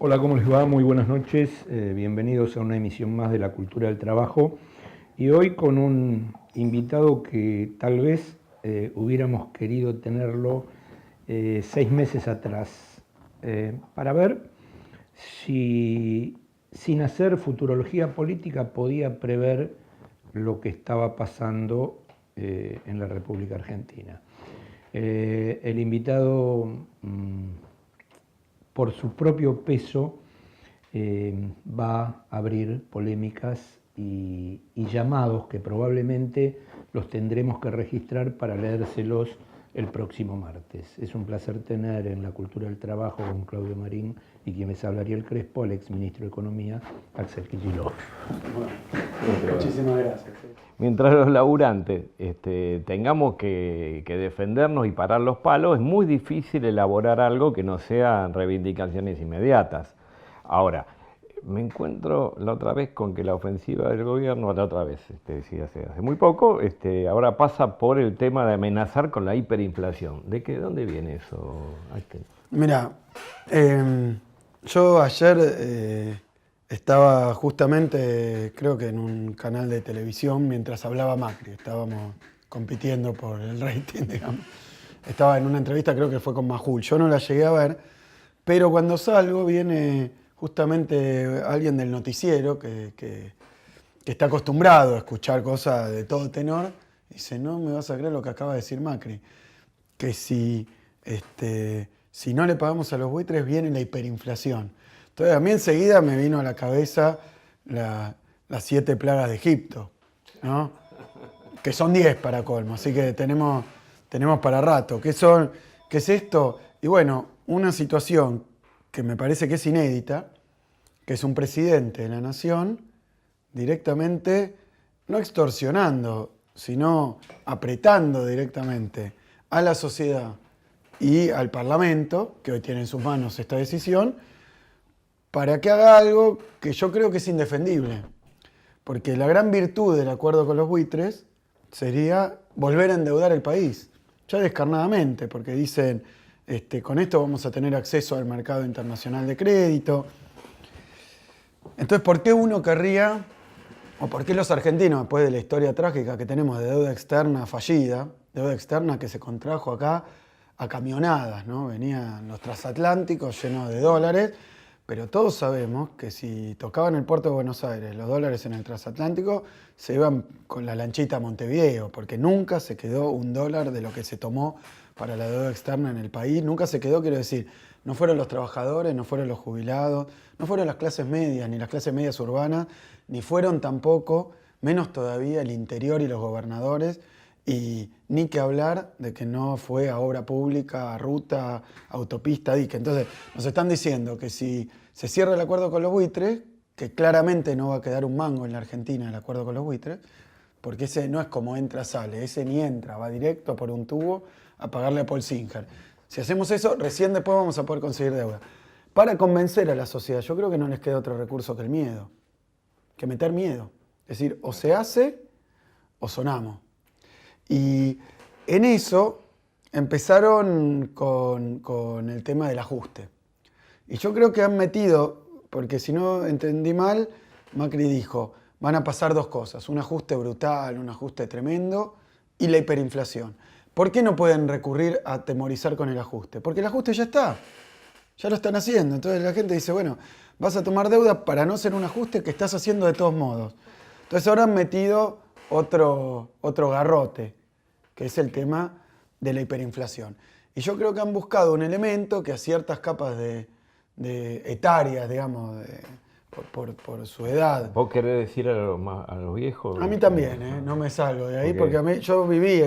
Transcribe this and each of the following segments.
Hola, ¿cómo les va? Muy buenas noches. Bienvenidos a una emisión más de La Cultura del Trabajo. Y hoy con un invitado que tal vez hubiéramos querido tenerlo 6 meses atrás, para ver si sin hacer futurología política podía prever lo que estaba pasando en la República Argentina. El invitado, por su propio peso, va a abrir polémicas y llamados que probablemente los tendremos que registrar para leérselos el próximo martes. Es un placer tener en La Cultura del Trabajo con Claudio Marín y quien les habla, Ariel Crespo, al exministro de Economía, Axel Kicillof. Bueno, muchísimas gracias. Mientras los laburantes tengamos que defendernos y parar los palos, es muy difícil elaborar algo que no sean reivindicaciones inmediatas. Ahora, me encuentro la otra vez con que la ofensiva del gobierno, la otra vez, sí, hace muy poco, ahora pasa por el tema de amenazar con la hiperinflación. ¿Dónde viene eso? Mira, yo ayer estaba justamente, creo que en un canal de televisión, mientras hablaba Macri. Estábamos compitiendo por el rating, digamos. Estaba en una entrevista, creo que fue con Majul. Yo no la llegué a ver, pero cuando salgo viene justamente alguien del noticiero que está acostumbrado a escuchar cosas de todo tenor. Y dice, no me vas a creer lo que acaba de decir Macri. Que si no le pagamos a los buitres viene la hiperinflación. Entonces a mí enseguida me vino a la cabeza las 7 plagas de Egipto, ¿no? Que son 10 para colmo, así que tenemos para rato. ¿Qué es esto? Y bueno, una situación que me parece que es inédita, que es un presidente de la nación directamente, no extorsionando, sino apretando directamente a la sociedad y al Parlamento, que hoy tiene en sus manos esta decisión, para que haga algo que yo creo que es indefendible. Porque la gran virtud del acuerdo con los buitres sería volver a endeudar el país, ya descarnadamente, porque dicen, con esto vamos a tener acceso al mercado internacional de crédito. Entonces, ¿por qué uno querría, o por qué los argentinos, después de la historia trágica que tenemos de deuda externa fallida, deuda externa que se contrajo acá a camionadas, ¿no? Venían los transatlánticos llenos de dólares, pero todos sabemos que si tocaban el puerto de Buenos Aires los dólares en el transatlántico, se iban con la lanchita a Montevideo, porque nunca se quedó un dólar de lo que se tomó para la deuda externa en el país. Nunca se quedó, quiero decir, no fueron los trabajadores, no fueron los jubilados, no fueron las clases medias, ni las clases medias urbanas, ni fueron tampoco, menos todavía, el interior y los gobernadores. Y ni que hablar de que no fue a obra pública, a ruta, autopista, dique. Entonces nos están diciendo que si se cierra el acuerdo con los buitres, que claramente no va a quedar un mango en la Argentina el acuerdo con los buitres, porque ese no es como entra, sale, ese ni entra, va directo por un tubo a pagarle a Paul Singer. Si hacemos eso, recién después vamos a poder conseguir deuda. Para convencer a la sociedad, yo creo que no les queda otro recurso que el miedo, que meter miedo. Es decir, o se hace o sonamos. Y en eso empezaron con el tema del ajuste. Y yo creo que han metido, porque si no entendí mal, Macri dijo, van a pasar 2 cosas, un ajuste brutal, un ajuste tremendo y la hiperinflación. ¿Por qué no pueden recurrir a atemorizar con el ajuste? Porque el ajuste ya está, ya lo están haciendo. Entonces la gente dice, bueno, vas a tomar deuda para no hacer un ajuste que estás haciendo de todos modos. Entonces ahora han metido otro garrote, que es el tema de la hiperinflación. Y yo creo que han buscado un elemento que a ciertas capas de etarias, digamos, por su edad. ¿Vos querés decir a los viejos? A mí también, no me salgo de ahí, porque yo viví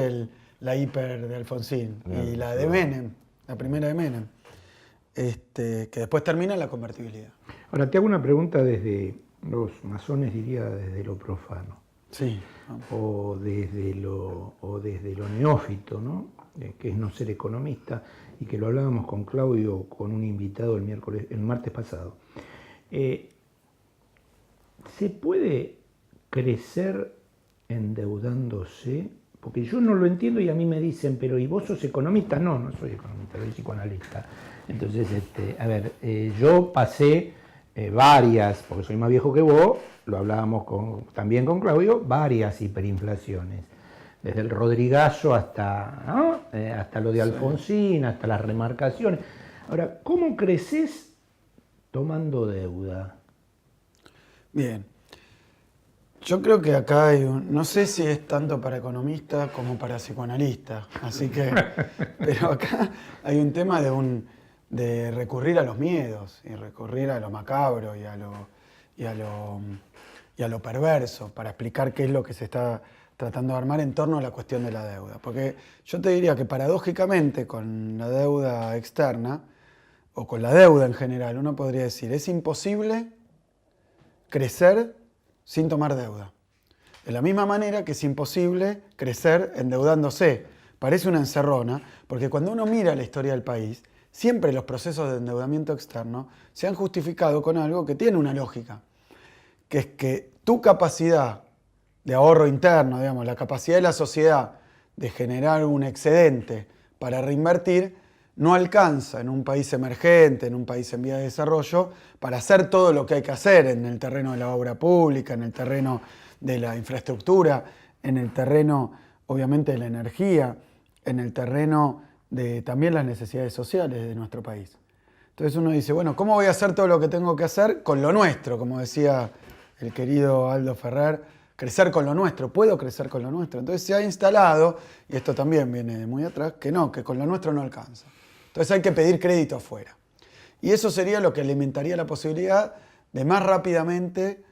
la hiper de Alfonsín y la de Menem, la primera de Menem, que después termina en la convertibilidad. Ahora, te hago una pregunta desde los masones, diría desde lo profano. Sí. O desde lo neófito, ¿no? Que es no ser economista, y que lo hablábamos con Claudio, con un invitado el martes pasado. ¿Se puede crecer endeudándose Porque yo no lo entiendo y a mí me dicen, pero ¿y vos sos economista? No, no soy economista, soy psicoanalista. Entonces, a ver, yo pasé varias, porque soy más viejo que vos, lo hablábamos también con Claudio, varias hiperinflaciones. Desde el Rodrigazo hasta, ¿no? Hasta lo de Alfonsín, hasta las remarcaciones. Ahora, ¿cómo creces tomando deuda? Bien. Yo creo que acá hay no sé si es tanto para economistas como para psicoanalistas, así que, pero acá hay un tema de recurrir a los miedos y recurrir a lo macabro y a lo perverso para explicar qué es lo que se está tratando de armar en torno a la cuestión de la deuda. Porque yo te diría que paradójicamente con la deuda externa o con la deuda en general, uno podría decir, es imposible crecer sin tomar deuda. De la misma manera que es imposible crecer endeudándose. Parece una encerrona, porque cuando uno mira la historia del país, siempre los procesos de endeudamiento externo se han justificado con algo que tiene una lógica, que es que tu capacidad de ahorro interno, digamos, la capacidad de la sociedad de generar un excedente para reinvertir, no alcanza en un país emergente, en un país en vía de desarrollo, para hacer todo lo que hay que hacer en el terreno de la obra pública, en el terreno de la infraestructura, en el terreno, obviamente, de la energía, en el terreno de también las necesidades sociales de nuestro país. Entonces uno dice, bueno, ¿cómo voy a hacer todo lo que tengo que hacer con lo nuestro? Como decía el querido Aldo Ferrer, crecer con lo nuestro, ¿puedo crecer con lo nuestro? Entonces se ha instalado, y esto también viene de muy atrás, que no, que con lo nuestro no alcanza. Entonces hay que pedir crédito afuera. Y eso sería lo que alimentaría la posibilidad de más rápidamente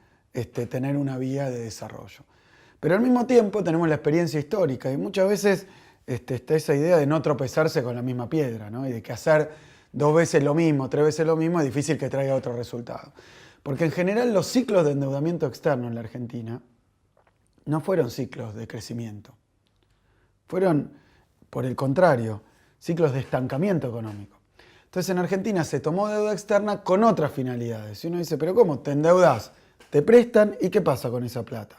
tener una vía de desarrollo. Pero al mismo tiempo tenemos la experiencia histórica y muchas veces está esa idea de no tropezarse con la misma piedra, ¿no? Y de que hacer 2 veces lo mismo, 3 veces lo mismo es difícil que traiga otro resultado. Porque en general los ciclos de endeudamiento externo en la Argentina no fueron ciclos de crecimiento. Fueron, por el contrario, ciclos de estancamiento económico. Entonces en Argentina se tomó deuda externa con otras finalidades. Y uno dice, pero ¿cómo? Te endeudás, te prestan y ¿qué pasa con esa plata?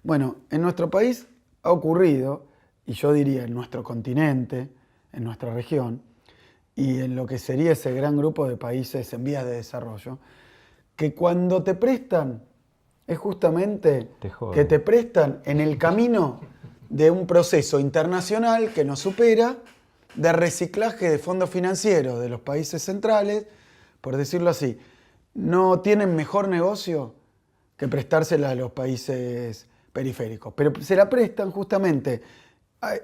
Bueno, en nuestro país ha ocurrido, y yo diría en nuestro continente, en nuestra región, y en lo que sería ese gran grupo de países en vías de desarrollo, que cuando te prestan es justamente que te prestan en el camino de un proceso internacional que nos supera, de reciclaje de fondos financieros de los países centrales, por decirlo así. No tienen mejor negocio que prestársela a los países periféricos, pero se la prestan justamente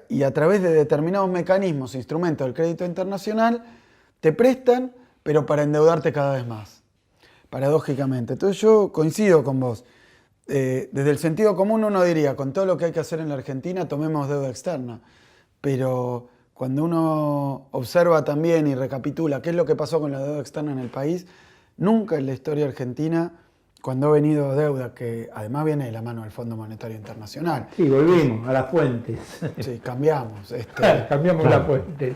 y a través de determinados mecanismos, instrumentos del crédito internacional, te prestan, pero para endeudarte cada vez más, paradójicamente. Entonces yo coincido con vos. Desde el sentido común uno diría, con todo lo que hay que hacer en la Argentina, tomemos deuda externa, pero cuando uno observa también y recapitula qué es lo que pasó con la deuda externa en el país, nunca en la historia argentina, cuando ha venido deuda, que además viene de la mano del Fondo Monetario Internacional. Sí, volvimos a las fuentes. Sí, cambiamos. Cambiamos las fuentes.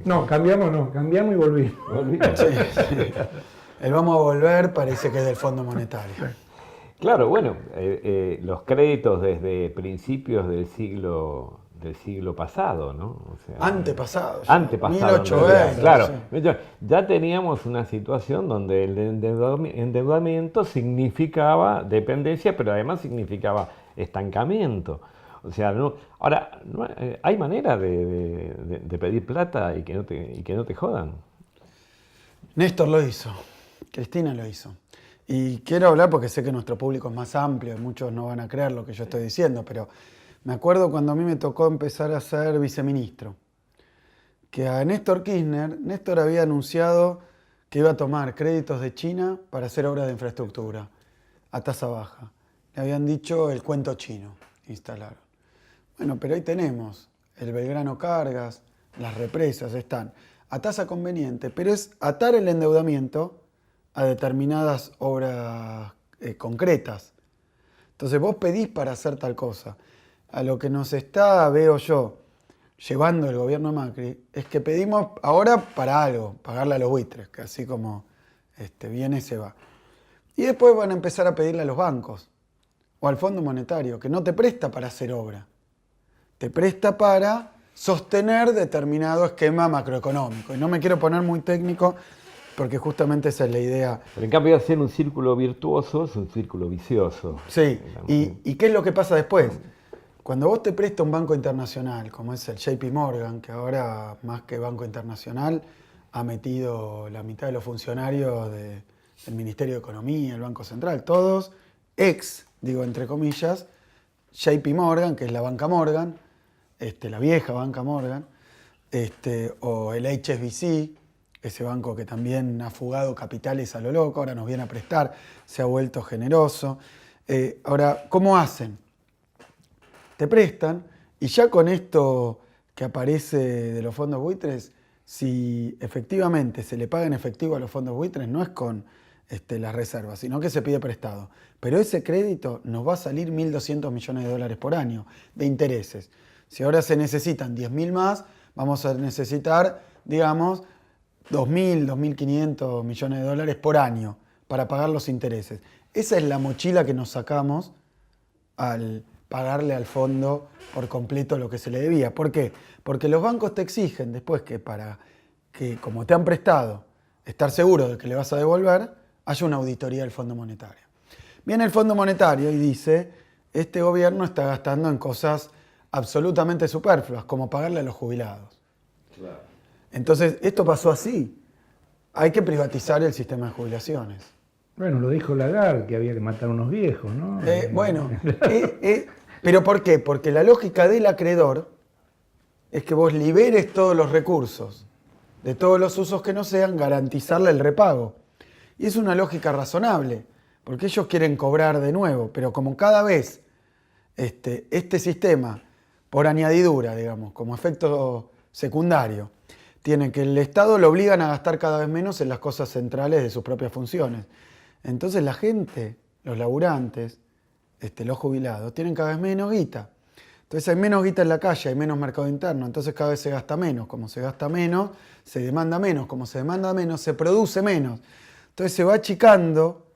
No, cambiamos y volvimos. Sí, sí. El vamos a volver parece que es del Fondo Monetario. Claro, bueno, los créditos desde principios del siglo pasado, ¿no? O sea, antepasado. Antepasado. 1820. Claro, Sí. ya teníamos una situación donde el endeudamiento significaba dependencia, pero además significaba estancamiento. O sea, ahora, ¿hay manera de pedir plata y que no te jodan? Néstor lo hizo, Cristina lo hizo. Y quiero hablar porque sé que nuestro público es más amplio y muchos no van a creer lo que yo estoy diciendo, pero me acuerdo cuando a mí me tocó empezar a ser viceministro, que a Néstor Kirchner, Néstor había anunciado que iba a tomar créditos de China para hacer obras de infraestructura a tasa baja. Le habían dicho el cuento chino, instalaron. Bueno, pero ahí tenemos el Belgrano Cargas, las represas están a tasa conveniente, pero es atar el endeudamiento a determinadas obras concretas. Entonces vos pedís para hacer tal cosa. A lo que nos está, veo yo, llevando el gobierno de Macri, es que pedimos ahora para algo, pagarle a los buitres, que así como viene se va. Y después van a empezar a pedirle a los bancos o al Fondo Monetario, que no te presta para hacer obra, te presta para sostener determinado esquema macroeconómico. Y no me quiero poner muy técnico porque justamente esa es la idea. Pero en cambio de hacer un círculo virtuoso, es un círculo vicioso. Sí, ¿y qué es lo que pasa después? Cuando vos te presta un banco internacional, como es el JP Morgan, que ahora más que banco internacional ha metido la mitad de los funcionarios del Ministerio de Economía, el Banco Central, todos digo entre comillas, JP Morgan, que es la banca Morgan, la vieja banca Morgan, o el HSBC, ese banco que también ha fugado capitales a lo loco, ahora nos viene a prestar, se ha vuelto generoso. Ahora, ¿cómo hacen? Te prestan y ya con esto que aparece de los fondos buitres, si efectivamente se le paga en efectivo a los fondos buitres, no es con las reservas, sino que se pide prestado. Pero ese crédito nos va a salir 1.200 millones de dólares por año de intereses. Si ahora se necesitan 10.000 más, vamos a necesitar, digamos, 2.000, 2.500 millones de dólares por año para pagar los intereses. Esa es la mochila que nos sacamos al pagarle al fondo por completo lo que se le debía. ¿Por qué? Porque los bancos te exigen después que para que, como te han prestado, estar seguro de que le vas a devolver, haya una auditoría del Fondo Monetario. Viene el Fondo Monetario y dice, este gobierno está gastando en cosas absolutamente superfluas, como pagarle a los jubilados. Claro. Entonces, esto pasó así. Hay que privatizar el sistema de jubilaciones. Bueno, lo dijo Lagarde, que había que matar a unos viejos, ¿no? ¿Pero por qué? Porque la lógica del acreedor es que vos liberes todos los recursos de todos los usos que no sean, garantizarle el repago. Y es una lógica razonable, porque ellos quieren cobrar de nuevo, pero como cada vez este sistema, por añadidura, digamos, como efecto secundario, tiene que el Estado lo obligan a gastar cada vez menos en las cosas centrales de sus propias funciones. Entonces la gente, los laburantes, los jubilados, tienen cada vez menos guita. Entonces hay menos guita en la calle, hay menos mercado interno, entonces cada vez se gasta menos. Como se gasta menos, se demanda menos. Como se demanda menos, se produce menos. Entonces se va achicando,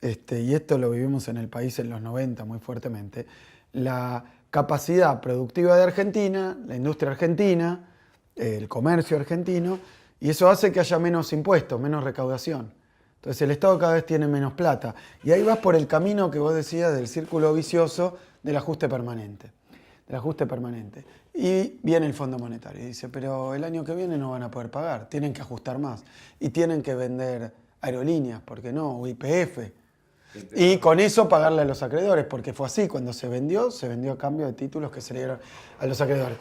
y esto lo vivimos en el país en los 90 muy fuertemente, la capacidad productiva de Argentina, la industria argentina, el comercio argentino, y eso hace que haya menos impuestos, menos recaudación. Entonces el Estado cada vez tiene menos plata. Y ahí vas por el camino que vos decías del círculo vicioso del ajuste permanente. Y viene el Fondo Monetario y dice, pero el año que viene no van a poder pagar, tienen que ajustar más. Y tienen que vender aerolíneas, ¿por qué no? O YPF. Y con eso pagarle a los acreedores, porque fue así, cuando se vendió a cambio de títulos que se le dieron a los acreedores.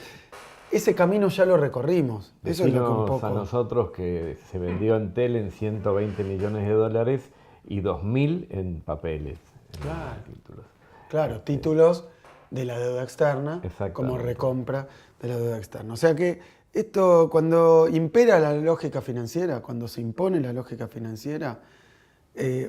Ese camino ya lo recorrimos. Eso es lo que un poco... a nosotros que se vendió Entel en 120 millones de dólares y 2.000 en papeles, en títulos. Claro, títulos de la deuda externa como recompra de la deuda externa. O sea que esto, cuando impera la lógica financiera, cuando se impone la lógica financiera,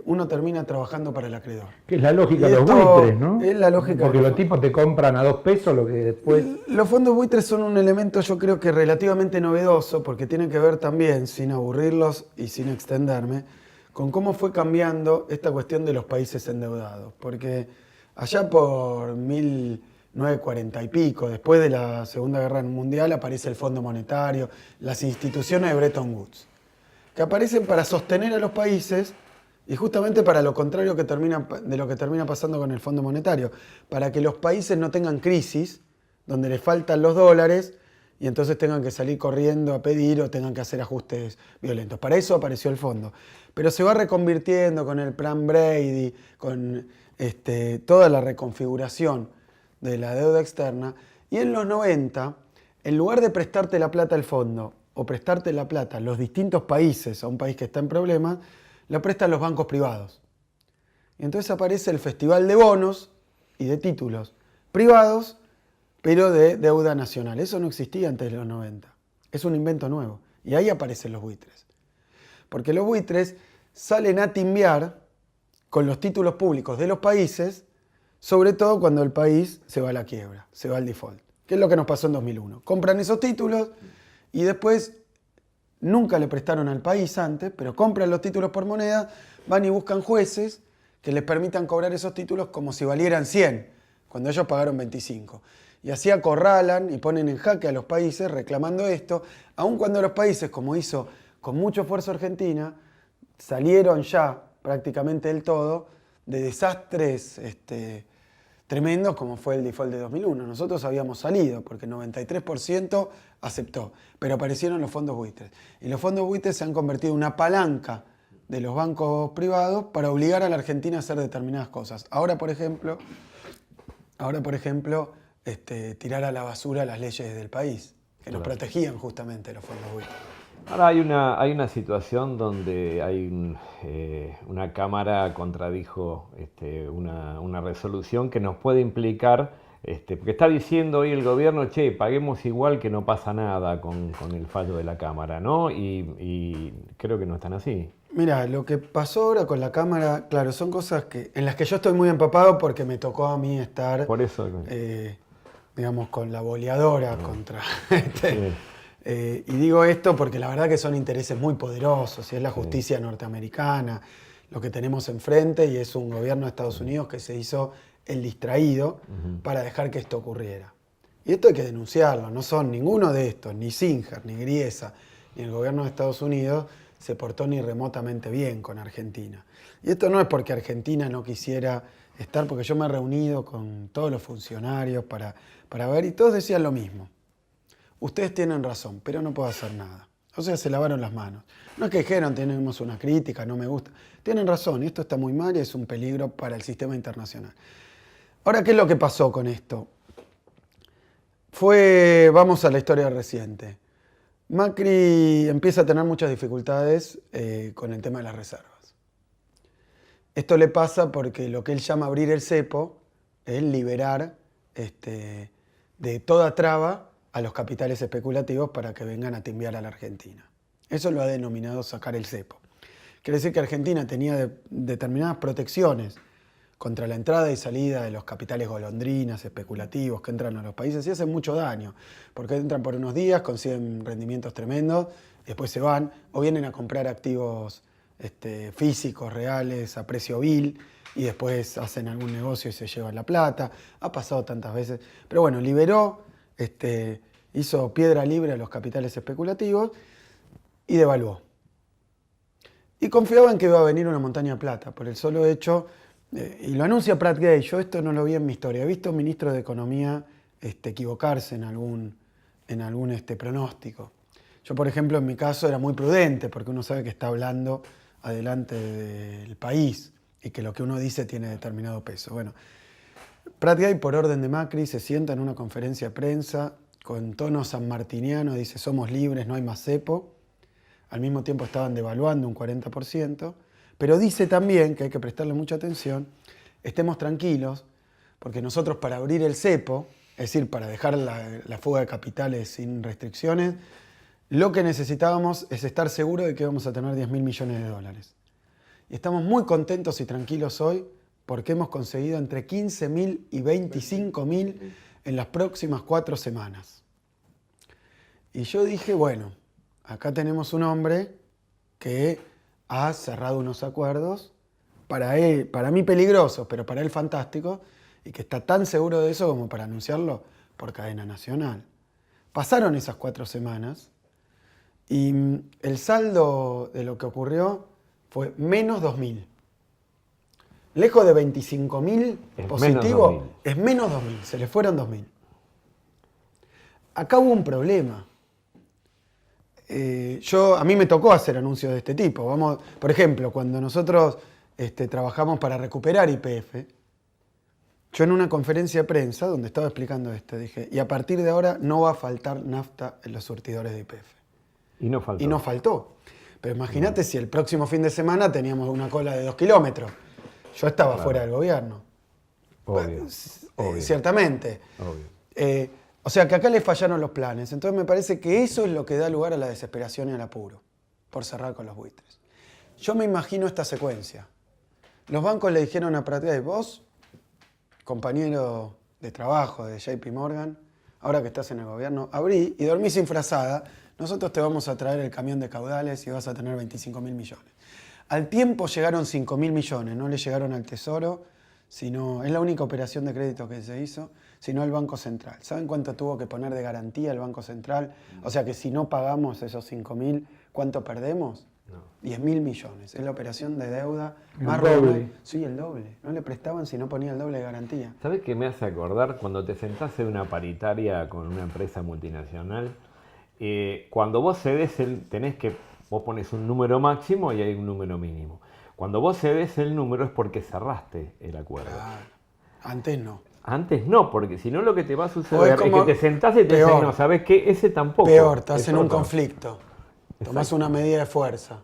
uno termina trabajando para el acreedor. Que es la lógica de los buitres, ¿no? Es la lógica. Porque los tipos te compran a 2 pesos lo que después... Los fondos buitres son un elemento, yo creo que relativamente novedoso, porque tiene que ver también, sin aburrirlos y sin extenderme, con cómo fue cambiando esta cuestión de los países endeudados. Porque allá por 1940 y pico, después de la Segunda Guerra Mundial, aparece el Fondo Monetario, las instituciones de Bretton Woods, que aparecen para sostener a los países. Y justamente para lo contrario de lo que termina pasando con el Fondo Monetario, para que los países no tengan crisis, donde les faltan los dólares, y entonces tengan que salir corriendo a pedir o tengan que hacer ajustes violentos. Para eso apareció el fondo. Pero se va reconvirtiendo con el plan Brady, con toda la reconfiguración de la deuda externa, y en los 90, en lugar de prestarte la plata al fondo, o prestarte la plata a los distintos países, a un país que está en problemas, la prestan los bancos privados. Y entonces aparece el festival de bonos y de títulos privados, pero de deuda nacional. Eso no existía antes de los 90. Es un invento nuevo. Y ahí aparecen los buitres. Porque los buitres salen a timbiar con los títulos públicos de los países, sobre todo cuando el país se va a la quiebra, se va al default. ¿Qué es lo que nos pasó en 2001? Compran esos títulos y después... Nunca le prestaron al país antes, pero compran los títulos por moneda, van y buscan jueces que les permitan cobrar esos títulos como si valieran 100, cuando ellos pagaron 25. Y así acorralan y ponen en jaque a los países reclamando esto, aun cuando los países, como hizo con mucho esfuerzo Argentina, salieron ya prácticamente del todo de desastres tremendos como fue el default de 2001. Nosotros habíamos salido porque el 93% aceptó, pero aparecieron los fondos buitres. Y los fondos buitres se han convertido en una palanca de los bancos privados para obligar a la Argentina a hacer determinadas cosas. Ahora, por ejemplo, tirar a la basura las leyes del país, que nos protegían justamente los fondos buitres. Ahora hay una situación donde hay una Cámara contradijo una resolución que nos puede implicar, porque está diciendo hoy el gobierno, che, paguemos igual que no pasa nada con el fallo de la Cámara, ¿no? Y creo que no están así. Mira, lo que pasó ahora con la Cámara, claro, son cosas en las que yo estoy muy empapado porque me tocó a mí estar, por eso, digamos, con la boleadora contra... Sí. Y digo esto porque la verdad que son intereses muy poderosos y es la justicia norteamericana lo que tenemos enfrente y es un gobierno de Estados Unidos que se hizo el distraído para dejar que esto ocurriera. Y esto hay que denunciarlo, no son ninguno de estos, ni Singer, ni Griesa, ni el gobierno de Estados Unidos se portó ni remotamente bien con Argentina. Y esto no es porque Argentina no quisiera estar, porque yo me he reunido con todos los funcionarios para ver y todos decían lo mismo. Ustedes tienen razón, pero no puedo hacer nada. O sea, se lavaron las manos. No es que dijeron, tenemos una crítica, no me gusta. Tienen razón, esto está muy mal y es un peligro para el sistema internacional. Ahora, ¿qué es lo que pasó con esto? Vamos a la historia reciente. Macri empieza a tener muchas dificultades con el tema de las reservas. Esto le pasa porque lo que él llama abrir el cepo es liberar de toda traba a los capitales especulativos para que vengan a timbiar a la Argentina. Eso lo ha denominado sacar el cepo. Quiere decir que Argentina tenía determinadas protecciones contra la entrada y salida de los capitales golondrinas, especulativos, que entran a los países y hacen mucho daño, porque entran por unos días, consiguen rendimientos tremendos, después se van o vienen a comprar activos físicos, reales, a precio vil, y después hacen algún negocio y se llevan la plata. Ha pasado tantas veces. Pero bueno, liberó, hizo piedra libre a los capitales especulativos y devaluó. Y confiaba en que iba a venir una montaña de plata, por el solo hecho, y lo anuncia Pratt Gay, yo esto no lo vi en mi historia, he visto ministros de Economía equivocarse en algún pronóstico. Yo, por ejemplo, en mi caso era muy prudente, porque uno sabe que está hablando adelante del país y que lo que uno dice tiene determinado peso. Bueno, Pratt Gay, por orden de Macri, se sienta en una conferencia de prensa con tono sanmartiniano, dice somos libres, no hay más cepo. Al mismo tiempo estaban devaluando un 40%, pero dice también que hay que prestarle mucha atención, estemos tranquilos, porque nosotros para abrir el cepo, es decir, para dejar la fuga de capitales sin restricciones, lo que necesitábamos es estar seguros de que vamos a tener 10.000 millones de dólares. Y estamos muy contentos y tranquilos hoy porque hemos conseguido entre 15.000 y 25.000 en las próximas 4 semanas. Y yo dije, bueno, acá tenemos un hombre que ha cerrado unos acuerdos, para mí peligrosos, pero para él fantásticos, y que está tan seguro de eso como para anunciarlo por cadena nacional. Pasaron esas 4 semanas y el saldo de lo que ocurrió fue menos 2.000. Lejos de 25.000 positivos, es menos 2.000, se le fueron 2.000. Acá hubo un problema. A mí me tocó hacer anuncios de este tipo. Por ejemplo, cuando nosotros trabajamos para recuperar YPF, yo en una conferencia de prensa donde estaba explicando esto, dije, y a partir de ahora no va a faltar nafta en los surtidores de YPF. Y no faltó. Y no faltó. Pero imagínate si el próximo fin de semana teníamos una cola de 2 kilómetros. Yo estaba fuera del gobierno. Obvio. Ciertamente. Obvio. O sea que acá le fallaron los planes. Entonces me parece que eso es lo que da lugar a la desesperación y al apuro, por cerrar con los buitres. Yo me imagino esta secuencia. Los bancos le dijeron a Pratt Gay, vos, compañero de trabajo de JP Morgan, ahora que estás en el gobierno, abrí y dormí sin frazada, nosotros te vamos a traer el camión de caudales y vas a tener 25.000 millones. Al tiempo llegaron 5.000 millones, no le llegaron al Tesoro, sino, es la única operación de crédito que se hizo, sino el Banco Central. ¿Saben cuánto tuvo que poner de garantía el Banco Central? O sea que si no pagamos esos 5.000, ¿cuánto perdemos? No. 10.000 millones. Es la operación de deuda El más doble. roble. Sí, el doble. No le prestaban si no ponía el doble de garantía. ¿Sabes qué me hace acordar cuando te sentás en una paritaria con una empresa multinacional? Cuando vos cedes, vos pones un número máximo y hay un número mínimo. Cuando vos cedes el número es porque cerraste el acuerdo. Claro. Antes no. Antes no, porque si no lo que te va a O suceder es es como que te sentás y te peor. dicen, no, ¿sabes qué? Ese tampoco. Peor, estás es en un otro. conflicto. Tomás Exacto. una medida de fuerza.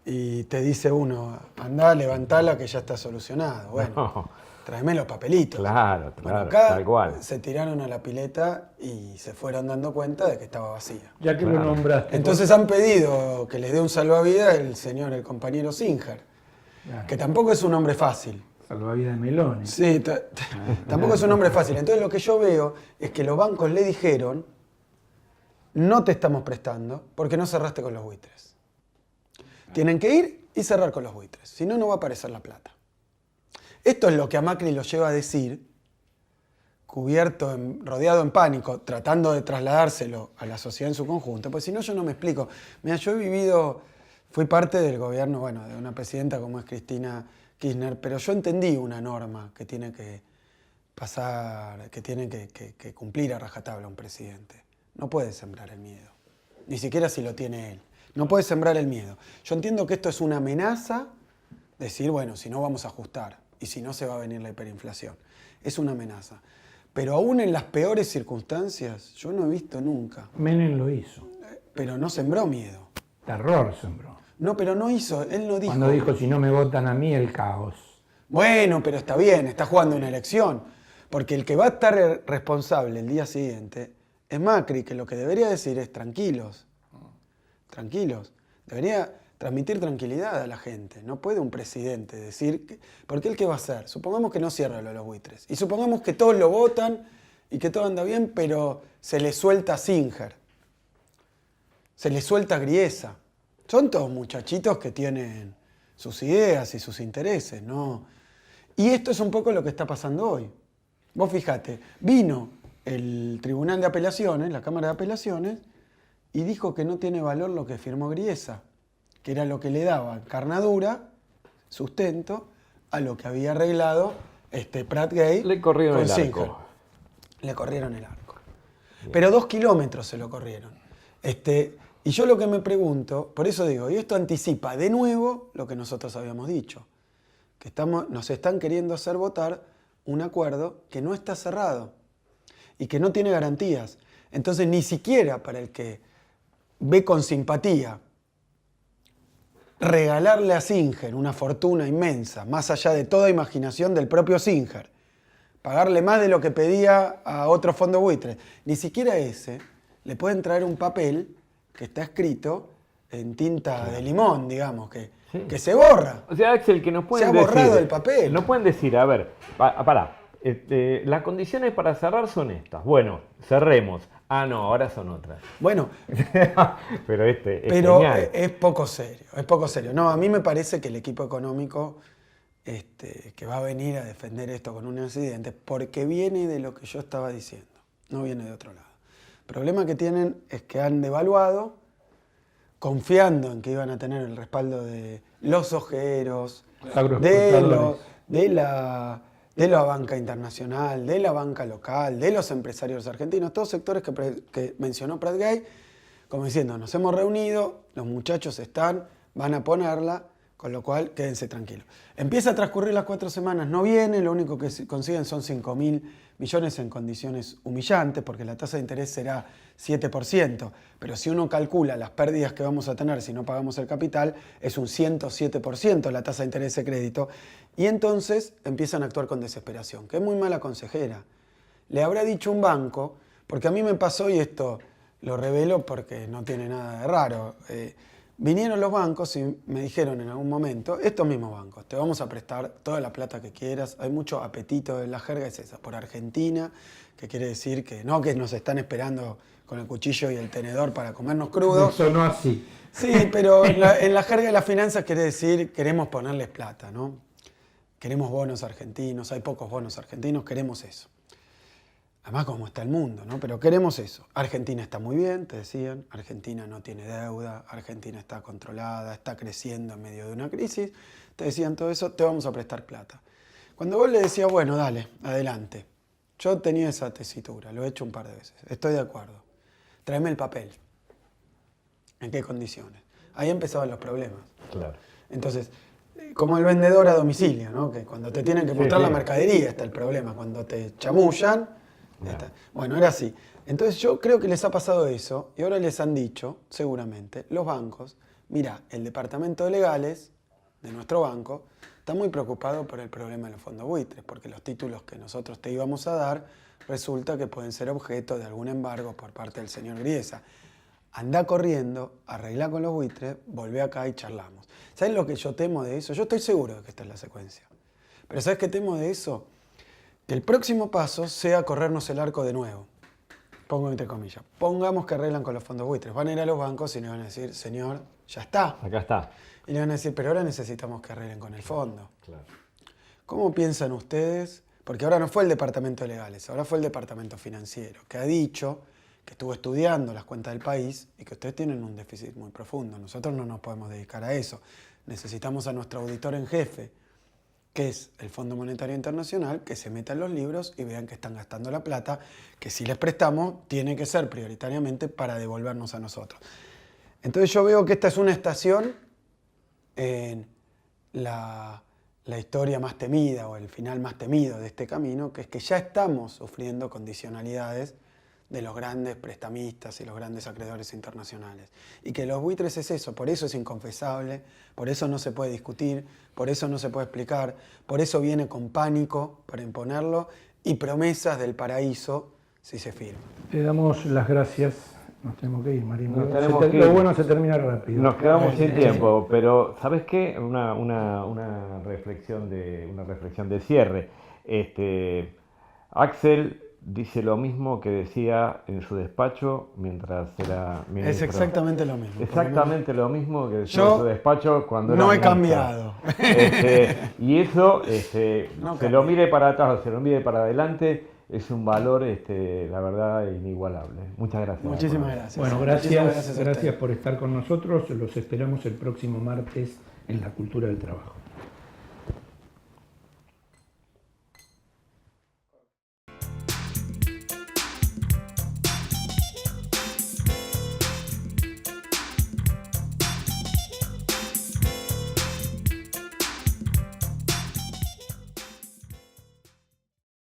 Y te dice uno, andá, levantala que ya está solucionado. Bueno, No. tráeme los papelitos. Claro, Bueno, claro, acá tal cual. se tiraron a la pileta y se fueron dando cuenta de que estaba vacía. Ya que Claro. lo nombraste. Entonces han pedido que les dé un salvavidas el compañero Singer, Claro, que tampoco es un hombre fácil. salvavidas de melones. Sí, tampoco es un hombre fácil. Entonces lo que yo veo es que los bancos le dijeron, no te estamos prestando porque no cerraste con los buitres. Tienen que ir y cerrar con los buitres, si no, no va a aparecer la plata. Esto es lo que a Macri lo lleva a decir, rodeado en pánico, tratando de trasladárselo a la sociedad en su conjunto, pues si no yo no me explico. Mira, fui parte del gobierno, bueno, de una presidenta como es Cristina Kirchner, pero yo entendí una norma que tiene que pasar, que tiene que cumplir a rajatabla un presidente. No puede sembrar el miedo, ni siquiera si lo tiene él. No puede sembrar el miedo. Yo entiendo que esto es una amenaza, decir, bueno, si no vamos a ajustar y si no se va a venir la hiperinflación. Es una amenaza. Pero aún en las peores circunstancias, yo no he visto nunca, Menem lo hizo. pero no sembró miedo. Terror sembró. No, pero no hizo, él no dijo. Cuando dijo, si no me votan a mí, el caos. Bueno, pero está bien, está jugando una elección. Porque el que va a estar responsable el día siguiente es Macri, que lo que debería decir es tranquilos. Tranquilos. Debería transmitir tranquilidad a la gente. No puede un presidente decir... Porque él qué va a hacer. Supongamos que no cierra lo de los buitres. Y supongamos que todos lo votan y que todo anda bien, pero se le suelta a Singer. Se le suelta a Griesa. Son todos muchachitos que tienen sus ideas y sus intereses, ¿no? Y esto es un poco lo que está pasando hoy. Vos fijate, vino el Tribunal de Apelaciones, la Cámara de Apelaciones, y dijo que no tiene valor lo que firmó Griesa, que era lo que le daba carnadura, sustento, a lo que había arreglado Prat Gay. Le corrieron con el Singer. arco. Le corrieron el arco. Pero 2 kilómetros se lo corrieron. Y yo lo que me pregunto, por eso digo, y esto anticipa de nuevo lo que nosotros habíamos dicho, que nos están queriendo hacer votar un acuerdo que no está cerrado y que no tiene garantías. Entonces ni siquiera para el que ve con simpatía regalarle a Singer una fortuna inmensa, más allá de toda imaginación del propio Singer, pagarle más de lo que pedía a otro fondo buitre, ni siquiera ese le pueden traer un papel que está escrito en tinta de limón, digamos, que se borra. O sea, Axel, que nos pueden Se ha decir... borrado el papel. Nos pueden decir, a ver, pará, las condiciones para cerrar son estas. Bueno, cerremos. Ah, no, ahora son otras. Bueno, Pero es pero genial. es poco serio, es poco serio. No, a mí me parece que el equipo económico que va a venir a defender esto con un accidente, porque viene de lo que yo estaba diciendo, no viene de otro lado. El problema que tienen es que han devaluado, confiando en que iban a tener el respaldo de los ojeros, de la banca internacional, de la banca local, de los empresarios argentinos, todos sectores que mencionó Prat Gay, como diciendo, nos hemos reunido, los muchachos van a ponerla, con lo cual quédense tranquilos. Empieza a transcurrir las 4 semanas, no viene, lo único que consiguen son 5.000 millones en condiciones humillantes, porque la tasa de interés será 7%, pero si uno calcula las pérdidas que vamos a tener si no pagamos el capital, es un 107% la tasa de interés de crédito, y entonces empiezan a actuar con desesperación, que es muy mala consejera. Le habrá dicho un banco, porque a mí me pasó, y esto lo revelo porque no tiene nada de raro, vinieron los bancos y me dijeron en algún momento, estos mismos bancos, te vamos a prestar toda la plata que quieras, hay mucho apetito en la jerga, es esa, por Argentina, que quiere decir que no que nos están esperando con el cuchillo y el tenedor para comernos crudos. Sonó así. Sí, pero en la jerga de las finanzas quiere decir queremos ponerles plata, ¿no? queremos bonos argentinos, hay pocos bonos argentinos, queremos eso. Además, como está el mundo, ¿no? Pero queremos eso. Argentina está muy bien, te decían. Argentina no tiene deuda. Argentina está controlada, está creciendo en medio de una crisis. Te decían todo eso, te vamos a prestar plata. Cuando vos le decías, bueno, dale, adelante. Yo tenía esa tesitura, lo he hecho un par de veces. Estoy de acuerdo. Tráeme el papel. ¿En qué condiciones? Ahí empezaban los problemas. Claro. Entonces, como el vendedor a domicilio, ¿no? Que cuando te tienen que mostrar la mercadería está el problema. Cuando te chamullan... Bueno, era así. Entonces yo creo que les ha pasado eso y ahora les han dicho, seguramente, los bancos, mira, el departamento de legales de nuestro banco está muy preocupado por el problema de los fondos buitres, porque los títulos que nosotros te íbamos a dar resulta que pueden ser objeto de algún embargo por parte del señor Griesa. Anda corriendo, arregla con los buitres, volvé acá y charlamos. ¿Sabes lo que yo temo de eso? Yo estoy seguro de que esta es la secuencia. Pero ¿sabes qué temo de eso? Que el próximo paso sea corrernos el arco de nuevo. Pongo entre comillas. Pongamos que arreglan con los fondos buitres. Van a ir a los bancos y le van a decir, señor, ya está. Acá está. Y le van a decir, pero ahora necesitamos que arreglen con el fondo. Claro. ¿Cómo piensan ustedes? Porque ahora no fue el departamento de legales, ahora fue el departamento financiero, que ha dicho que estuvo estudiando las cuentas del país y que ustedes tienen un déficit muy profundo. Nosotros no nos podemos dedicar a eso. Necesitamos a nuestro auditor en jefe, que es el Fondo Monetario Internacional, que se meta en los libros y vean que están gastando la plata, que si les prestamos tiene que ser prioritariamente para devolvernos a nosotros. Entonces yo veo que esta es una estación en la historia más temida o el final más temido de este camino, que es que ya estamos sufriendo condicionalidades de los grandes prestamistas y los grandes acreedores internacionales. Y que los buitres es eso, por eso es inconfesable, por eso no se puede discutir, por eso no se puede explicar, por eso viene con pánico para imponerlo y promesas del paraíso si se firma. Te damos las gracias. Nos tenemos que ir, Marino. Lo bueno se termina rápido. Nos quedamos sin tiempo, pero ¿sabes qué? Una reflexión de cierre. Axel dice lo mismo que decía en su despacho mientras era ministro. Es exactamente lo mismo. Exactamente lo mismo que decía en su despacho cuando era no he ministro. cambiado. Y eso, No se lo mire para atrás o se lo mire para adelante, es un valor, la verdad, inigualable. Muchas gracias. Muchísimas gracias. Bueno, Muchísimas gracias por estar con nosotros. Los esperamos el próximo martes en La Cultura del Trabajo.